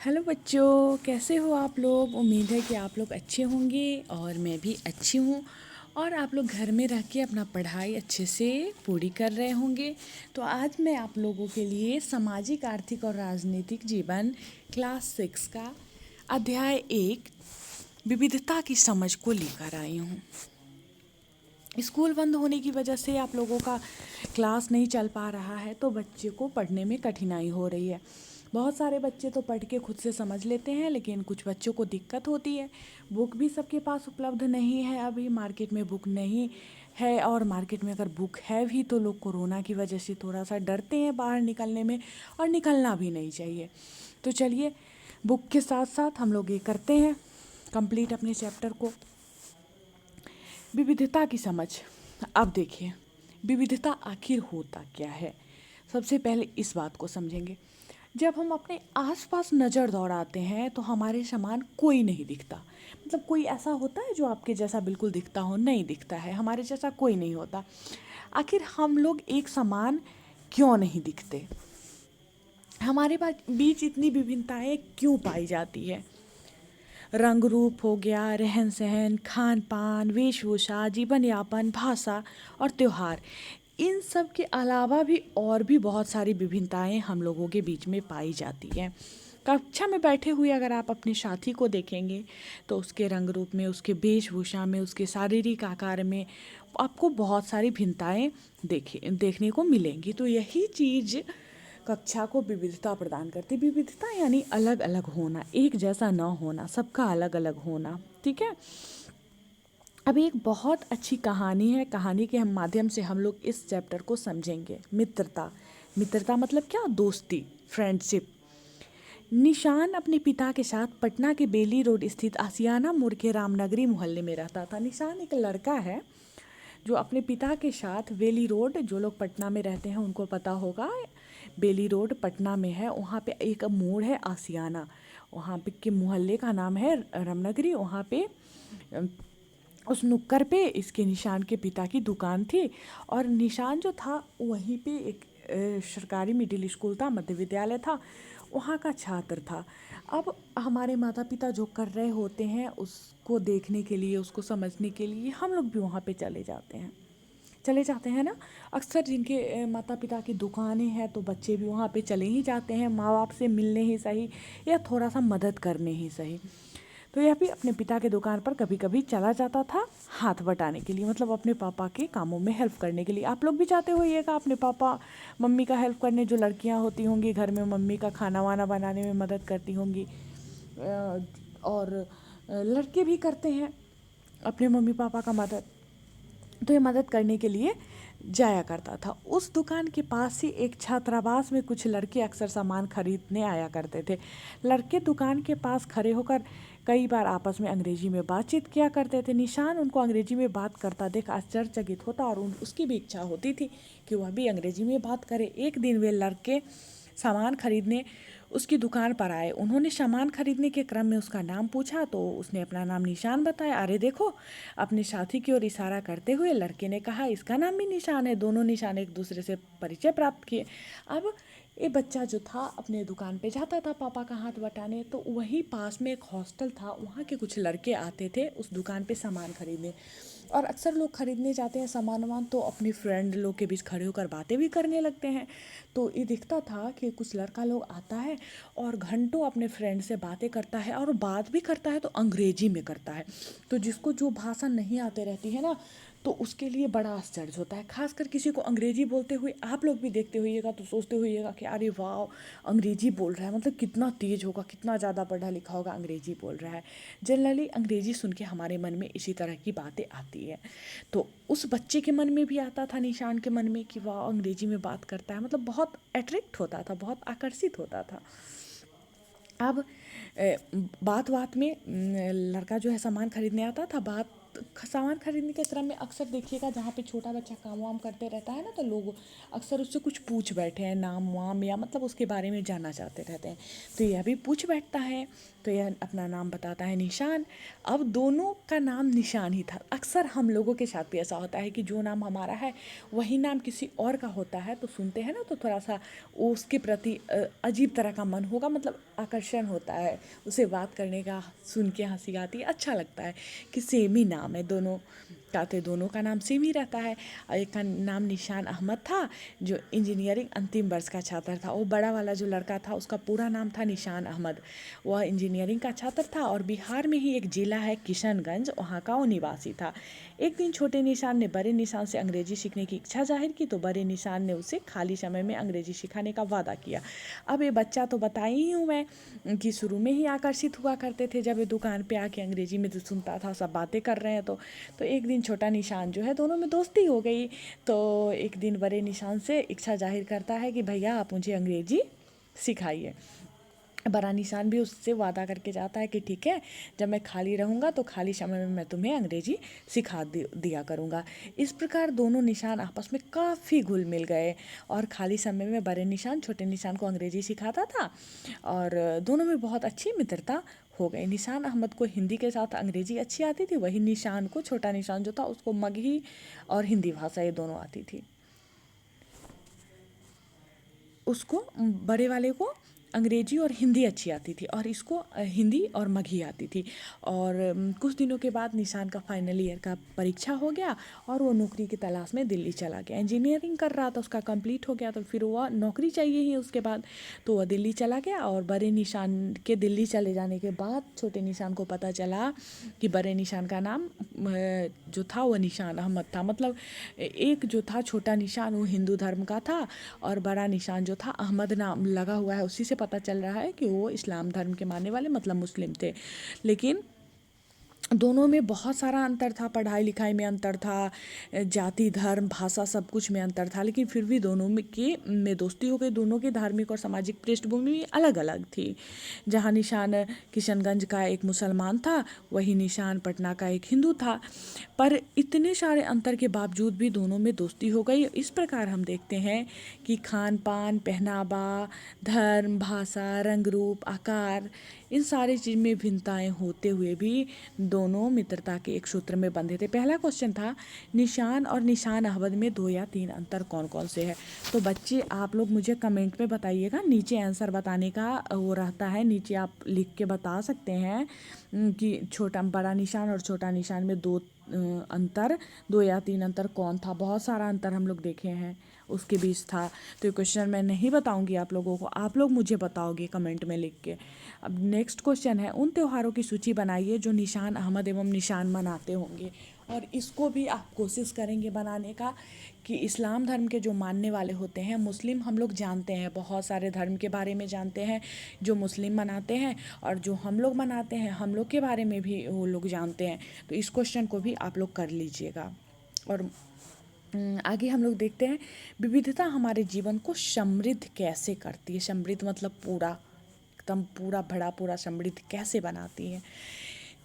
Hello बच्चों, कैसे हो आप लोग। उम्मीद है कि आप लोग अच्छे होंगे और मैं भी अच्छी हूँ। और आप लोग घर में रह के अपना पढ़ाई अच्छे से पूरी कर रहे होंगे। तो आज मैं आप लोगों के लिए सामाजिक, आर्थिक और राजनीतिक जीवन क्लास 6 का अध्याय 1 विविधता की समझ को लेकर आई हूँ। स्कूल बंद होने की वजह से आप लोगों का क्लास नहीं चल पा रहा है, तो बच्चे को पढ़ने में कठिनाई हो रही है। बहुत सारे बच्चे तो पढ़ के खुद से समझ लेते हैं, लेकिन कुछ बच्चों को दिक्कत होती है। बुक भी सबके पास उपलब्ध नहीं है, अभी मार्केट में बुक नहीं है। और मार्केट में अगर बुक है भी तो लोग कोरोना की वजह से थोड़ा सा डरते हैं बाहर निकलने में, और निकलना भी नहीं चाहिए। तो चलिए, बुक के साथ साथ हम लोग ये करते हैं कंप्लीट अपने चैप्टर को। विविधता की समझ। अब देखिए, विविधता आखिर होता क्या है। सबसे पहले इस बात को समझेंगे। जब हम अपने आसपास नज़र दौड़ाते हैं तो हमारे समान कोई नहीं दिखता। मतलब कोई ऐसा होता है जो आपके जैसा बिल्कुल दिखता हो? नहीं दिखता है, हमारे जैसा कोई नहीं होता। आखिर हम लोग एक समान क्यों नहीं दिखते? हमारे बीच इतनी विभिन्नताएं क्यों पाई जाती है? रंग रूप हो गया, रहन सहन, खान पान, वेशभूषा, जीवन यापन, भाषा और त्योहार, इन सब के अलावा भी और भी बहुत सारी विभिन्नताएं हम लोगों के बीच में पाई जाती हैं। कक्षा में बैठे हुए अगर आप अपने साथी को देखेंगे तो उसके रंग रूप में, उसके वेशभूषा में, उसके शारीरिक आकार में आपको बहुत सारी भिन्नताएं देखने को मिलेंगी। तो यही चीज़ कक्षा को विविधता प्रदान करती। विविधता यानी अलग अलग होना, एक जैसा न होना, सबका अलग अलग होना। ठीक है। अब एक बहुत अच्छी कहानी है, कहानी के माध्यम से हम लोग इस चैप्टर को समझेंगे। मित्रता। मित्रता मतलब क्या? दोस्ती, फ्रेंडशिप। निशान अपने पिता के साथ पटना के बेली रोड स्थित आसियाना मोड़ के रामनगरी मोहल्ले में रहता था। निशान एक लड़का है जो अपने पिता के साथ बेली रोड, जो लोग पटना में रहते हैं उनको पता होगा, बेली रोड पटना में है। वहाँ पे एक मोड़ है आसियाना, वहाँ पे के मोहल्ले का नाम है रामनगरी। वहाँ पे उस नुक्कर पे इसके निशान के पिता की दुकान थी। और निशान जो था वहीं पे एक सरकारी मिडिल स्कूल था, मध्य विद्यालय था, वहाँ का छात्र था। अब हमारे माता पिता जो कर रहे होते हैं उसको देखने के लिए, उसको समझने के लिए हम लोग भी वहाँ पे चले जाते हैं ना। अक्सर जिनके माता पिता की दुकानें हैं तो बच्चे भी वहाँ पे चले ही जाते हैं, माँ बाप से मिलने ही सही या थोड़ा सा मदद करने ही सही। तो यह भी अपने पिता के दुकान पर कभी कभी चला जाता था हाथ बटाने के लिए, मतलब अपने पापा के कामों में हेल्प करने के लिए। आप लोग भी चाहते होइएगा अपने पापा मम्मी का हेल्प करने, जो लड़कियां होती होंगी घर में मम्मी का खाना वाना बनाने में मदद करती होंगी। और लड़के भी करते हैं अपने मम्मी पापा का मदद। तो ये मदद करने के लिए जाया करता था। उस दुकान के पास ही एक छात्रावास में कुछ लड़के अक्सर सामान खरीदने आया करते थे। लड़के दुकान के पास खड़े होकर कई बार आपस में अंग्रेजी में बातचीत किया करते थे। निशान उनको अंग्रेजी में बात करता देख आश्चर्यचकित होता और उसकी भी इच्छा होती थी कि वह भी अंग्रेजी में बात करे। एक दिन वे लड़के सामान खरीदने उसकी दुकान पर आए। उन्होंने सामान खरीदने के क्रम में उसका नाम पूछा तो उसने अपना नाम निशान बताया। अरे देखो, अपने साथी की ओर इशारा करते हुए लड़के ने कहा, इसका नाम भी निशान है। दोनों निशान एक दूसरे से परिचय प्राप्त किए। अब ये बच्चा जो था अपने दुकान पे जाता था पापा का हाथ बटाने, तो वहीं पास में एक हॉस्टल था, वहाँ के कुछ लड़के आते थे उस दुकान पे सामान खरीदने। और अक्सर लोग खरीदने जाते हैं सामान वामान तो अपने फ्रेंड लोग के बीच खड़े होकर बातें भी करने लगते हैं। तो ये दिखता था कि कुछ लड़का लोग आता है और घंटों अपने फ्रेंड से बातें करता है, और बात भी करता है तो अंग्रेजी में करता है। तो जिसको जो भाषा नहीं आते रहती है ना, तो उसके लिए बड़ा आश्चर्य होता है। खासकर किसी को अंग्रेजी बोलते हुए आप लोग भी देखते होइएगा तो सोचते होइएगा कि अरे वाह, अंग्रेजी बोल रहा है, मतलब कितना तेज होगा, कितना ज़्यादा पढ़ा लिखा होगा, अंग्रेजी बोल रहा है। जनरली अंग्रेजी सुन के हमारे मन में इसी तरह की बातें आती है। तो उस बच्चे के मन में भी आता था, निशान के मन में, कि वाह अंग्रेजी में बात करता है, मतलब बहुत अट्रैक्ट होता था, बहुत आकर्षित होता था। अब बात बात में लड़का जो है सामान खरीदने आता था, बात सामान खरीदने के क्रम में अक्सर देखिएगा जहाँ पे छोटा बच्चा काम वाम करते रहता है ना, तो लोग अक्सर उससे कुछ पूछ बैठे हैं, नाम वाम, या मतलब उसके बारे में जानना चाहते रहते हैं। तो यह भी पूछ बैठता है, तो यह अपना नाम बताता है निशान। अब दोनों का नाम निशान ही था। अक्सर हम लोगों के साथ भी ऐसा होता है कि जो नाम हमारा है वही नाम किसी और का होता है, तो सुनते हैं ना तो थोड़ा सा उसके प्रति अजीब तरह का मन होगा, मतलब आकर्षण होता है, उसे बात करने का सुन के हंसी आती है, अच्छा लगता है कि सेम ही नाम है दोनों का, तो दोनों का नाम सेम ही रहता है। और एक का नाम निशान अहमद था, जो इंजीनियरिंग अंतिम वर्ष का छात्र था। वो बड़ा वाला जो लड़का था उसका पूरा नाम था निशान अहमद, वह इंजीनियरिंग का छात्र था और बिहार में ही एक जिला है किशनगंज, वहाँ का वो निवासी था। एक दिन छोटे निशान ने बड़े निशान से अंग्रेजी सीखने की इच्छा जाहिर की, तो बड़े निशान ने उसे खाली समय में अंग्रेजी सिखाने का वादा किया। अब ये बच्चा तो बताई ही हूँ मैं कि शुरू में ही आकर्षित हुआ करते थे, जब ये दुकान पे आके अंग्रेजी में तो सुनता था सब बातें कर रहे हैं, तो एक दिन छोटा निशान जो है, दोनों में दोस्ती हो गई। तो एक दिन बड़े निशान से इच्छा जाहिर करता है कि भैया आप मुझे अंग्रेजी सिखाइए। बड़ा निशान भी उससे वादा करके जाता है कि ठीक है, जब मैं खाली रहूँगा तो खाली समय में मैं तुम्हें अंग्रेजी सिखा दिया करूँगा। इस प्रकार दोनों निशान आपस में काफ़ी घुल मिल गए और खाली समय में बड़े निशान छोटे निशान को अंग्रेजी सिखाता था और दोनों में बहुत अच्छी मित्रता हो गई। निशान अहमद को हिंदी के साथ अंग्रेजी अच्छी आती थी, वही निशान को, छोटा निशान जो था, उसको मगही और हिंदी भाषा ये दोनों आती थी। उसको बड़े वाले को अंग्रेजी और हिंदी अच्छी आती थी और इसको हिंदी और मगही आती थी। और कुछ दिनों के बाद निशान का फाइनल ईयर का परीक्षा हो गया और वो नौकरी की तलाश में दिल्ली चला गया। इंजीनियरिंग कर रहा था, उसका कंप्लीट हो गया, तो फिर वह नौकरी चाहिए ही उसके बाद, तो वह दिल्ली चला गया। और बड़े निशान के दिल्ली चले जाने के बाद छोटे निशान को पता चला कि बड़े निशान का नाम जो था वह निशान अहमद था। मतलब एक जो था छोटा निशान वो हिंदू धर्म का था और बड़ा निशान जो था अहमद नाम लगा हुआ है, उसी से पता चल रहा है कि वो इस्लाम धर्म के मानने वाले, मतलब मुस्लिम थे। लेकिन दोनों में बहुत सारा अंतर था, पढ़ाई लिखाई में अंतर था, जाति धर्म भाषा सब कुछ में अंतर था, लेकिन फिर भी दोनों में दोस्ती हो गई। दोनों की धार्मिक और सामाजिक पृष्ठभूमि अलग अलग थी। जहाँ निशान किशनगंज का एक मुसलमान था, वही निशान पटना का एक हिंदू था। पर इतने सारे अंतर के बावजूद भी दोनों में दोस्ती हो गई। इस प्रकार हम देखते हैं कि खान पान, पहनावा, धर्म, भाषा, रंग रूप, आकार, इन सारी चीज़ में भिन्नताएं होते हुए भी दोनों मित्रता के एक सूत्र में बंधे थे। पहला क्वेश्चन था निशान और निशान अहमद में 2 या 3 अंतर कौन कौन से हैं। तो बच्चे आप लोग मुझे कमेंट में बताइएगा, नीचे आंसर बताने का वो रहता है, नीचे आप लिख के बता सकते हैं कि छोटा बड़ा निशान और छोटा निशान में 2 या 3 अंतर कौन था। बहुत सारा अंतर हम लोग देखे हैं उसके बीच था। तो ये क्वेश्चन मैं नहीं बताऊंगी आप लोगों को, आप लोग मुझे बताओगे कमेंट में लिख के। अब नेक्स्ट क्वेश्चन है उन त्योहारों की सूची बनाइए जो निशान अहमद एवं निशान मनाते होंगे। और इसको भी आप कोशिश करेंगे बनाने का कि इस्लाम धर्म के जो मानने वाले होते हैं, मुस्लिम हम लोग जानते हैं, बहुत सारे धर्म के बारे में जानते हैं जो मुस्लिम मनाते हैं, और जो हम लोग मनाते हैं हम लोग के बारे में भी वो लोग जानते हैं। तो इस क्वेश्चन को भी आप लोग कर लीजिएगा। और आगे हम लोग देखते हैं विविधता हमारे जीवन को समृद्ध कैसे करती है। समृद्ध मतलब पूरा, एकदम पूरा भरा पूरा समृद्ध कैसे बनाती है।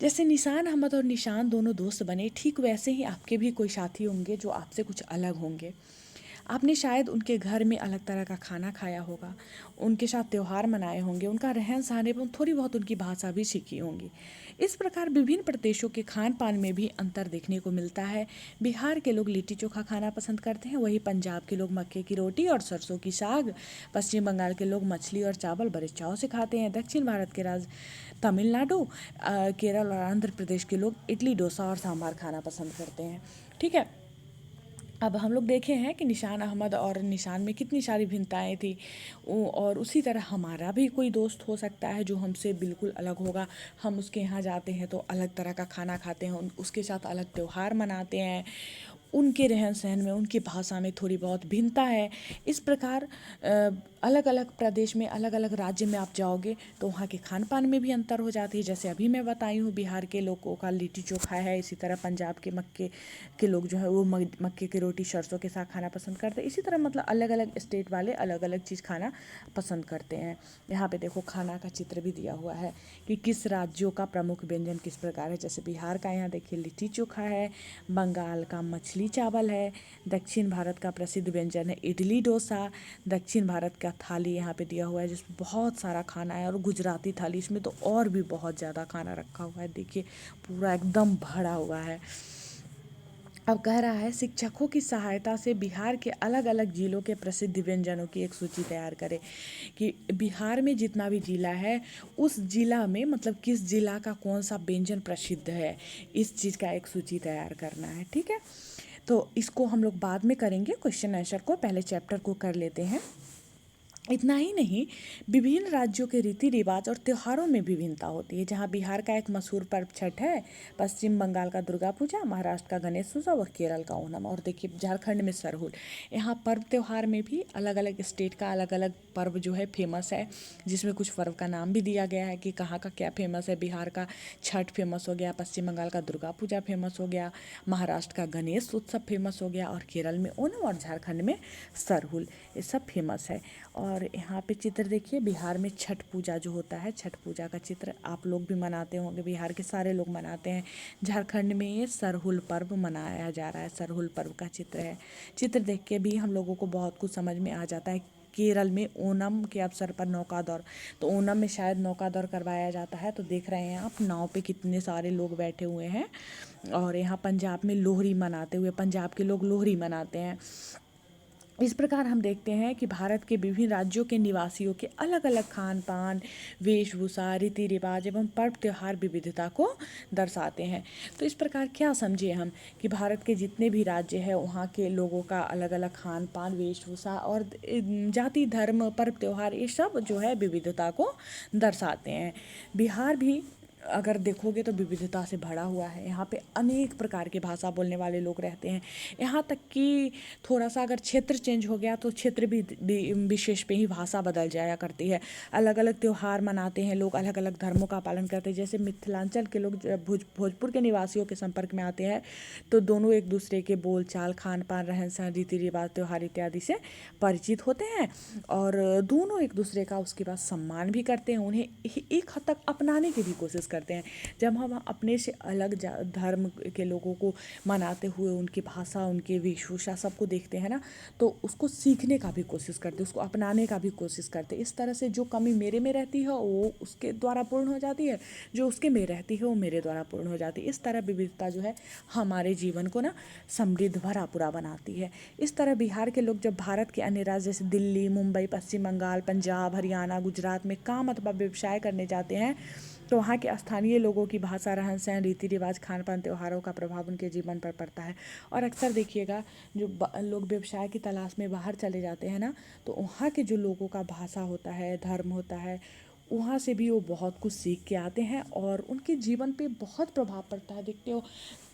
जैसे निशान अहमद और निशान दोनों दोस्त बने, ठीक वैसे ही आपके भी कोई साथी होंगे जो आपसे कुछ अलग होंगे। आपने शायद उनके घर में अलग तरह का खाना खाया होगा, उनके साथ त्यौहार मनाए होंगे, उनका रहन सहन एवं थोड़ी बहुत उनकी भाषा भी सीखी होंगी। इस प्रकार विभिन्न प्रदेशों के खान पान में भी अंतर देखने को मिलता है। बिहार के लोग लिट्टी चोखा खाना पसंद करते हैं, वहीं पंजाब के लोग मक्के की रोटी और सरसों की साग, पश्चिम बंगाल के लोग मछली और चावल बड़े चाव से खाते हैं, दक्षिण भारत के राज्य तमिलनाडु, केरल और आंध्र प्रदेश के लोग इडली डोसा और सांभर खाना पसंद करते हैं। ठीक है, अब हम लोग देखे हैं कि निशान अहमद और निशान में कितनी सारी भिन्नताएं थी। और उसी तरह हमारा भी कोई दोस्त हो सकता है जो हमसे बिल्कुल अलग होगा। हम उसके यहाँ जाते हैं तो अलग तरह का खाना खाते हैं, उसके साथ अलग त्यौहार मनाते हैं, उनके रहन सहन में, उनकी भाषा में थोड़ी बहुत भिन्नता है। इस प्रकार अलग अलग प्रदेश में, अलग अलग राज्य में आप जाओगे तो वहाँ के खान पान में भी अंतर हो जाती है। जैसे अभी मैं बताई हूँ, बिहार के लोगों का लिट्टी चोखा है, इसी तरह पंजाब के मक्के के लोग जो है वो मक्के की रोटी सरसों के साथ खाना पसंद करते हैं। इसी तरह मतलब अलग अलग स्टेट वाले अलग अलग चीज़ खाना पसंद करते हैं। यहाँ पे देखो खाना का चित्र भी दिया हुआ है कि किस राज्यों का प्रमुख व्यंजन किस प्रकार है। जैसे बिहार का यहाँ देखिए लिट्टी चोखा है, बंगाल का मछली चावल है, दक्षिण भारत का प्रसिद्ध व्यंजन है इडली डोसा, दक्षिण भारत का थाली यहाँ पे दिया हुआ है जिसमें बहुत सारा खाना है, और गुजराती थाली, इसमें तो और भी बहुत ज़्यादा खाना रखा हुआ है, देखिए पूरा एकदम भरा हुआ है। अब कह रहा है शिक्षकों की सहायता से बिहार के अलग अलग जिलों के प्रसिद्ध व्यंजनों की एक सूची तैयार करें, कि बिहार में जितना भी जिला है उस जिला में मतलब किस जिला का कौन सा व्यंजन प्रसिद्ध है, इस चीज़ का एक सूची तैयार करना है। ठीक है, तो इसको हम लोग बाद में करेंगे, क्वेश्चन आंसर को पहले चैप्टर को कर लेते हैं। इतना ही नहीं, विभिन्न राज्यों के रीति रिवाज और त्योहारों में विभिन्नता होती है। जहाँ बिहार का एक मशहूर पर्व छठ है, पश्चिम बंगाल का दुर्गा पूजा, महाराष्ट्र का गणेश उत्सव और केरल का ओणम, और देखिए झारखंड में सरहुल। यहाँ पर्व त्योहार में भी अलग अलग स्टेट का अलग अलग पर्व जो है फेमस है, जिसमें कुछ पर्व का नाम भी दिया गया है कि कहाँ का क्या फेमस है। बिहार का छठ फेमस हो गया, पश्चिम बंगाल का दुर्गा पूजा फेमस हो गया, महाराष्ट्र का गणेश उत्सव फेमस हो गया, और केरल में ओणम, और झारखंड में सरहुल, ये सब फेमस है। और यहाँ पे चित्र देखिए, बिहार में छठ पूजा जो होता है, छठ पूजा का चित्र आप लोग भी मनाते होंगे, बिहार के सारे लोग मनाते हैं। झारखंड में ये सरहुल पर्व मनाया जा रहा है, सरहुल पर्व का चित्र है। चित्र देख के भी हम लोगों को बहुत कुछ समझ में आ जाता है। केरल में ओणम के अवसर पर नौका दौड़, तो ओणम में शायद नौका दौड़ करवाया जाता है, तो देख रहे हैं आप नाव पे कितने सारे लोग बैठे हुए हैं। और यहाँ पंजाब में लोहड़ी मनाते हुए, पंजाब के लोग लोहड़ी मनाते हैं। इस प्रकार हम देखते हैं कि भारत के विभिन्न राज्यों के निवासियों के अलग अलग खान पान, वेशभूषा, रीति रिवाज एवं पर्व त्योहार विविधता को दर्शाते हैं। तो इस प्रकार क्या समझे हम कि भारत के जितने भी राज्य हैं वहाँ के लोगों का अलग अलग खान पान, वेशभूषा और जाति, धर्म, पर्व त्योहार, ये सब जो है विविधता को दर्शाते हैं। बिहार भी अगर देखोगे तो विविधता से भरा हुआ है। यहाँ पे अनेक प्रकार की भाषा बोलने वाले लोग रहते हैं। यहाँ तक कि थोड़ा सा अगर क्षेत्र चेंज हो गया तो क्षेत्र भी विशेष पे ही भाषा बदल जाया करती है। अलग अलग त्यौहार मनाते हैं लोग, अलग अलग धर्मों का पालन करते हैं। जैसे मिथिलांचल के लोग जब भोजपुर के निवासियों के संपर्क में आते हैं तो दोनों एक दूसरे के बोल चाल, खान पान, रहन सहन, रीति रिवाज, त्यौहार इत्यादि से परिचित होते हैं, और दोनों एक दूसरे का उसके बाद सम्मान भी करते हैं, उन्हें एक हद तक अपनाने की भी कोशिश करते हैं। जब हम अपने से अलग धर्म के लोगों को मनाते हुए उनकी भाषा, उनके वेशभूषा सबको देखते हैं ना, तो उसको सीखने का भी कोशिश करते हैं, उसको अपनाने का भी कोशिश करते हैं। इस तरह से जो कमी मेरे में रहती है वो उसके द्वारा पूर्ण हो जाती है, जो उसके में रहती है वो मेरे द्वारा पूर्ण हो जाती है। इस तरह विविधता जो है हमारे जीवन को ना समृद्ध, भरा पूरा बनाती है। इस तरह बिहार के लोग जब भारत के अन्य राज्य जैसे दिल्ली, मुंबई, पश्चिम बंगाल, पंजाब, हरियाणा, गुजरात में काम अथवा व्यवसाय करने जाते हैं तो वहाँ के स्थानीय लोगों की भाषा, रहन सहन, रीति रिवाज, खान पान, त्योहारों का प्रभाव उनके जीवन पर पड़ता है। और अक्सर देखिएगा जो लोग व्यवसाय की तलाश में बाहर चले जाते हैं ना, तो वहाँ के जो लोगों का भाषा होता है, धर्म होता है, वहाँ से भी वो बहुत कुछ सीख के आते हैं और उनके जीवन पे बहुत प्रभाव पड़ता है। देखते हो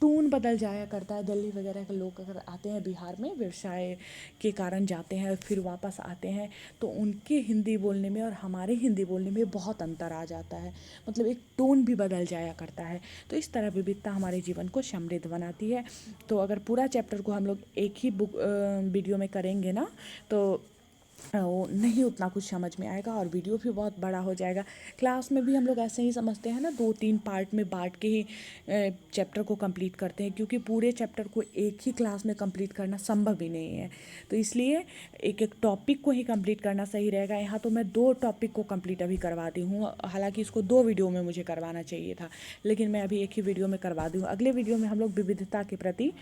टोन बदल जाया करता है। दिल्ली वगैरह के लोग अगर आते हैं बिहार में व्यवसाय के कारण जाते हैं, फिर वापस आते हैं, तो उनके हिंदी बोलने में और हमारे हिंदी बोलने में बहुत अंतर आ जाता है, मतलब एक टोन भी बदल जाया करता है। तो इस तरह विविधता हमारे जीवन को समृद्ध बनाती है। तो अगर पूरा चैप्टर को हम लोग एक ही वीडियो में करेंगे ना, तो वो नहीं उतना कुछ समझ में आएगा और वीडियो भी बहुत बड़ा हो जाएगा। क्लास में भी हम लोग ऐसे ही समझते हैं ना, 2-3 पार्ट में बांट के ही चैप्टर को कंप्लीट करते हैं, क्योंकि पूरे चैप्टर को एक ही क्लास में कंप्लीट करना संभव ही नहीं है। तो इसलिए एक एक टॉपिक को ही कंप्लीट करना सही रहेगा। यहाँ तो मैं 2 टॉपिक को कंप्लीट अभी करवाती हूँ, हालांकि इसको 2 वीडियो में मुझे करवाना चाहिए था, लेकिन मैं अभी एक ही वीडियो में करवा दी हूँ। अगले वीडियो में हम लोग विविधता के प्रति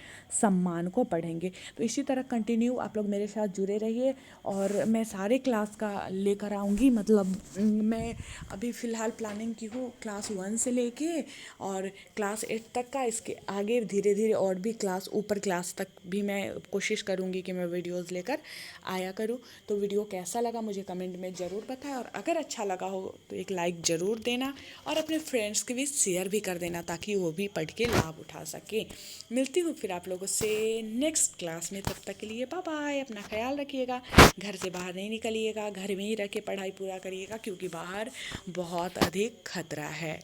सम्मान को पढ़ेंगे। तो इसी तरह कंटिन्यू आप लोग मेरे साथ जुड़े रहिए और मैं सारे क्लास का लेकर आऊँगी। मतलब मैं अभी फ़िलहाल प्लानिंग की हूँ क्लास 1 से लेके और क्लास 8 तक का। इसके आगे धीरे धीरे और भी क्लास ऊपर क्लास तक भी मैं कोशिश करूँगी कि मैं वीडियोज़ लेकर आया करूँ। तो वीडियो कैसा लगा मुझे कमेंट में ज़रूर बताएं, और अगर अच्छा लगा हो तो एक लाइक ज़रूर देना और अपने फ्रेंड्स के बीच शेयर भी कर देना ताकि वो भी पढ़ के लाभ उठा सके। मिलती हूँ फिर आप लोगों से नेक्स्ट क्लास में, तब तक के लिए बाय बाय। अपना ख्याल रखिएगा, घर से बाहर नहीं निकलिएगा, घर में ही रह के पढ़ाई पूरा करिएगा क्योंकि बाहर बहुत अधिक खतरा है।